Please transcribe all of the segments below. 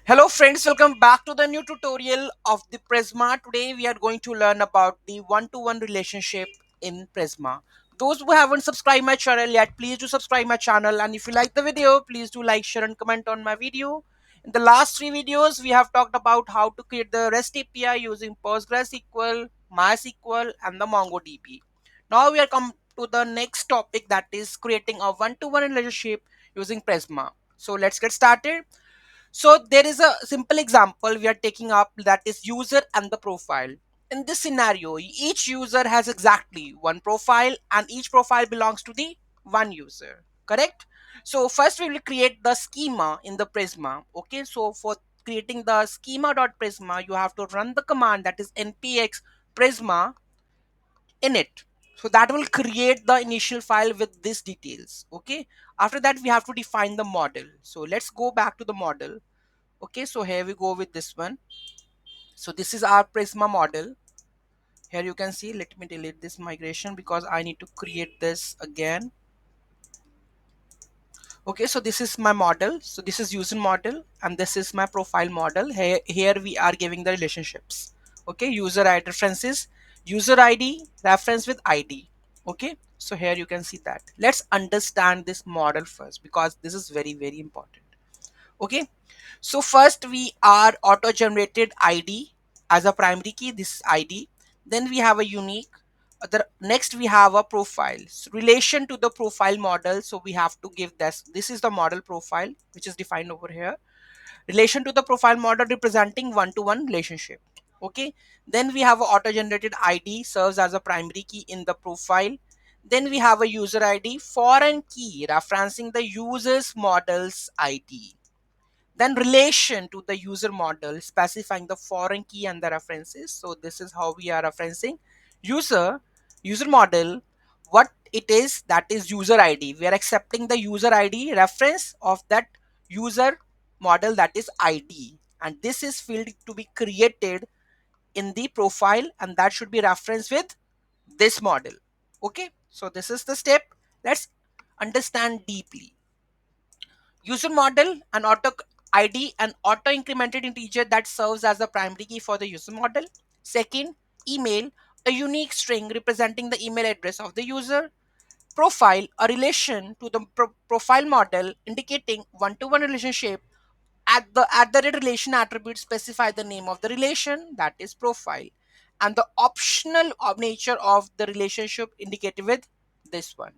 Hello friends, welcome back to the new tutorial of the Prisma. Today we are going to learn about the one-to-one relationship in Prisma. Those who haven't subscribed my channel yet, please do subscribe my channel, and if you like the video, please do like, share and comment on my video. In the last three videos, we have talked about how to create the REST API using PostgreSQL, MySQL and the mongoDB. Now we are come to the next topic, that is creating a one-to-one relationship using Prisma. So let's get started. So there is a simple example we are taking up, that is user and the profile. In this scenario, each user has exactly one profile and each profile belongs to the one user, correct? So first we will create the schema in the Prisma. Okay, so for creating the schema.prisma, you have to run the command, that is npx prisma init. So that will create the initial file with these details. Okay, after that we have to define the model. So let's go back to the model. Okay, so here we go with this one. So this is our Prisma model. Here you can see, let me delete this migration because I need to create this again. Okay, so this is my model. So this is user model and this is my profile model. Here we are giving the relationships. Okay, user ID references, user ID reference with ID. Okay, so here you can see that. Let's understand this model first because this is very important. Okay, so first we are auto generated id as a primary key, this id. Then we have a unique. Next we have a profile. So relation to the profile model, so we have to give this is the model profile which is defined over here. Relation to the profile model representing one-to-one relationship. Okay, then we have a auto generated id serves as a primary key in the profile. Then we have a user id, foreign key referencing the user's model's id. Then relation to the user model specifying the foreign key and the references. So this is how we are referencing user model. What it is, that is user id. We are accepting the user id reference of that user model, that is id, and this is field to be created in the profile and that should be referenced with this model. Okay, so this is the step. Let's understand deeply. User model, an auto ID, an auto incremented integer that serves as the primary key for the user model. Second, email, a unique string representing the email address of the user. Profile, a relation to the profile model indicating one-to-one relationship. At the rate relation attribute specify the name of the relation, that is profile, and the optional of nature of the relationship indicated with this one.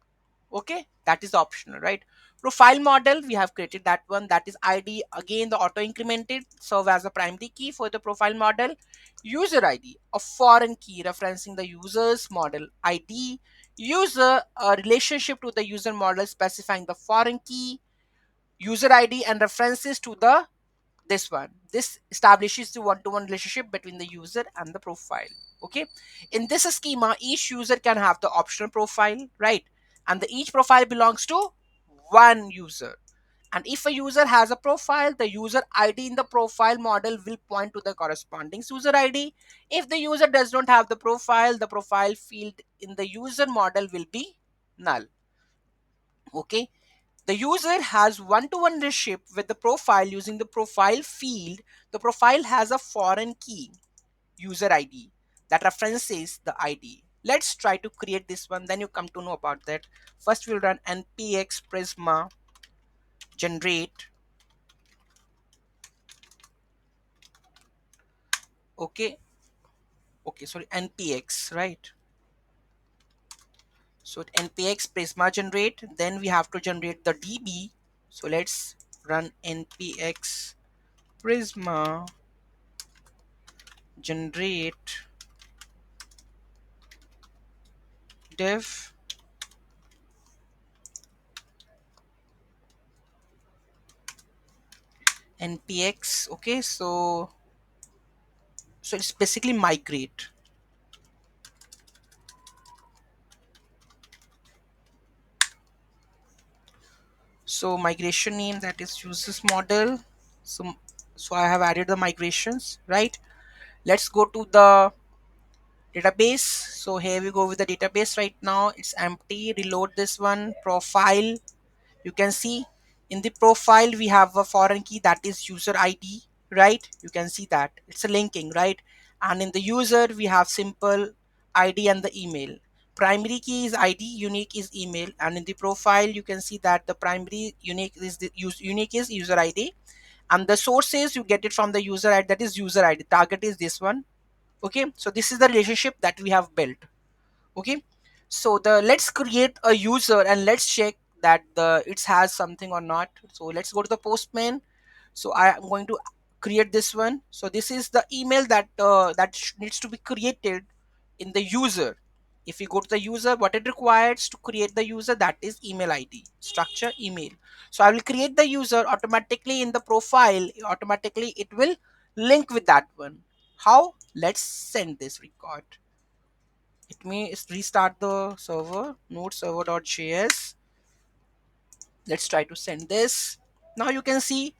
Okay, that is optional, right? Profile model, we have created that one, that is id. Again, the auto incremented serve as a primary key for the profile model. User id, a foreign key referencing the user's model id. User, a relationship to the user model specifying the foreign key, user id, and references to the this one. This establishes the one-to-one relationship between the user and the profile. Okay, in this schema each user can have the optional profile, right? And each profile belongs to one user. And if a user has a profile, the user id in the profile model will point to the corresponding user id. If the user does not have the profile field in the user model will be null. Okay, the user has one-to-one relationship with the profile using the profile field. The profile has a foreign key, user ID, that references the ID. Let's try to create this one, then you come to know about that. First we'll run npx prisma generate. Okay, okay, sorry, npx, right? So npx prisma generate, then we have to generate the db. So let's run npx prisma generate dev npx. Okay, so it's basically migrate. So migration name, that is users model. So I have added the migrations, right? Let's go to the database. So here we go with the database. Right now it's empty. Reload this one. Profile, you can see in the profile we have a foreign key, that is user id. right? You can see that it's a linking, right? And in the user we have simple ID and the email. Primary key is ID, unique is email, and in the profile you can see that the primary unique is unique is user ID, and the sources you get it from the user ID, that is user ID. Target is this one. Okay, so this is the relationship that we have built. Okay, so the let's create a user and let's check that the it has something or not. So let's go to the postman. So I am going to create this one. So this is the email that needs to be created in the user. If you go to the user, what it requires to create the user, that is email ID, structure email. So I will create the user automatically in the profile. Automatically it will link with that one. How? Let's send this record. Let me restart the server, node server.js. Let's try to send this. Now you can see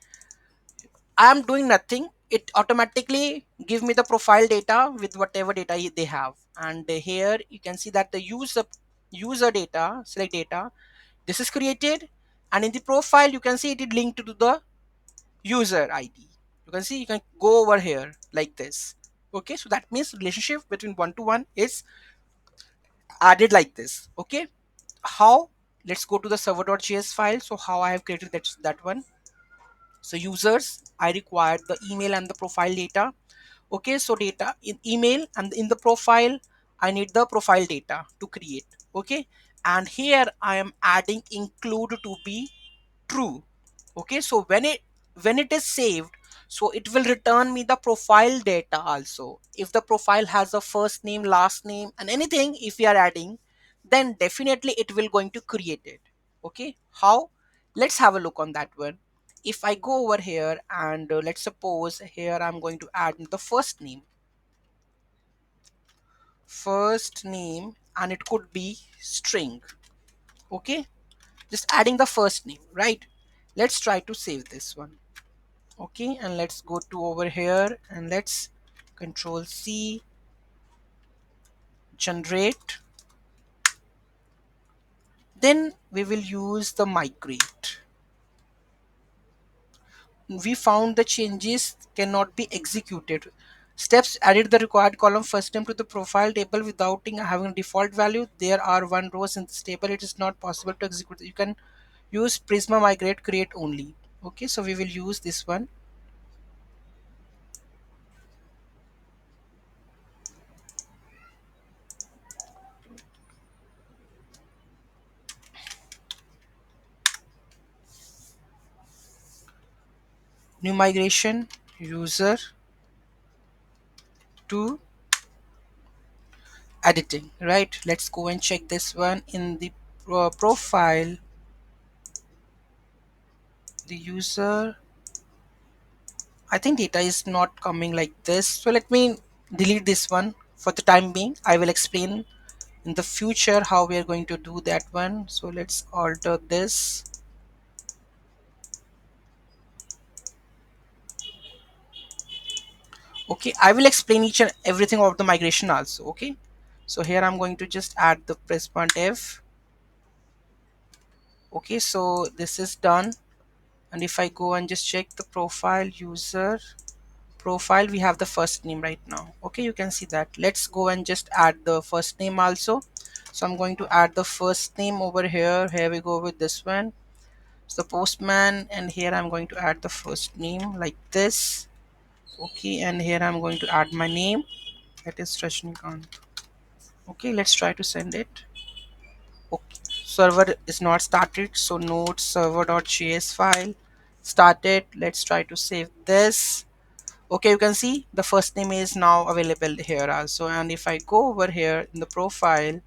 I am doing nothing. It automatically give me the profile data with whatever data they have. And here you can see that the user data, select data, this is created. And in the profile, you can see it is linked to the user ID. You can see you can go over here like this. Okay, so that means relationship between one-to-one is added like this. Okay, how? Let's go to the server.js file. So how I have created that one. So users, I require the email and the profile data. Okay, so data in email and in the profile, I need the profile data to create. Okay, and here I am adding include to be true. Okay, so when it is saved, so it will return me the profile data also. If the profile has a first name, last name, and anything, if we are adding, then definitely it will going to create it. Okay, how? Let's have a look on that one. If I go over here and let's suppose here I'm going to add the first name, and it could be string. Okay, just adding the first name, right? Let's try to save this one. Okay, and let's go to over here and let's control C, generate. Then we will use the migrate. We found the changes cannot be executed. Steps added the required column first name to the profile table without having a default value. There are one rows in this table. It is not possible to execute. You can use Prisma migrate create only. Okay, so we will use this one. New migration user to editing, right? Let's go and check this one in the profile. The user, I think data is not coming like this, so let me delete this one for the time being. I will explain in the future how we are going to do that one. So let's alter this. Okay, I will explain each and everything of the migration also. Okay, so here I'm going to just add the Prisma dev. Okay, so this is done, and if I go and just check the profile user profile, we have the first name right now. Okay, you can see that. Let's go and just add the first name also. So I'm going to add the first name over here. Here we go with this one. So postman, and here I'm going to add the first name like this. Okay, and here I'm going to add my name, that is Rajnikant. Okay, let's try to send it. Okay, server is not started, so node server.js file started. Let's try to save this. Okay, you can see the first name is now available here also. And if I go over here in the profile,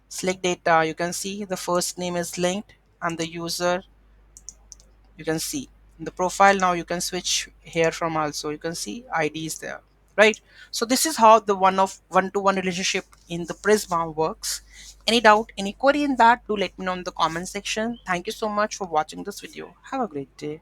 select data, you can see the first name is linked, and the user, you can see in the profile. Now you can switch here from also, you can see ID is there, right? So this is how the one-to-one relationship in the Prisma works. Any doubt, any query in that, do let me know in the comment section. Thank you so much for watching this video. Have a great day.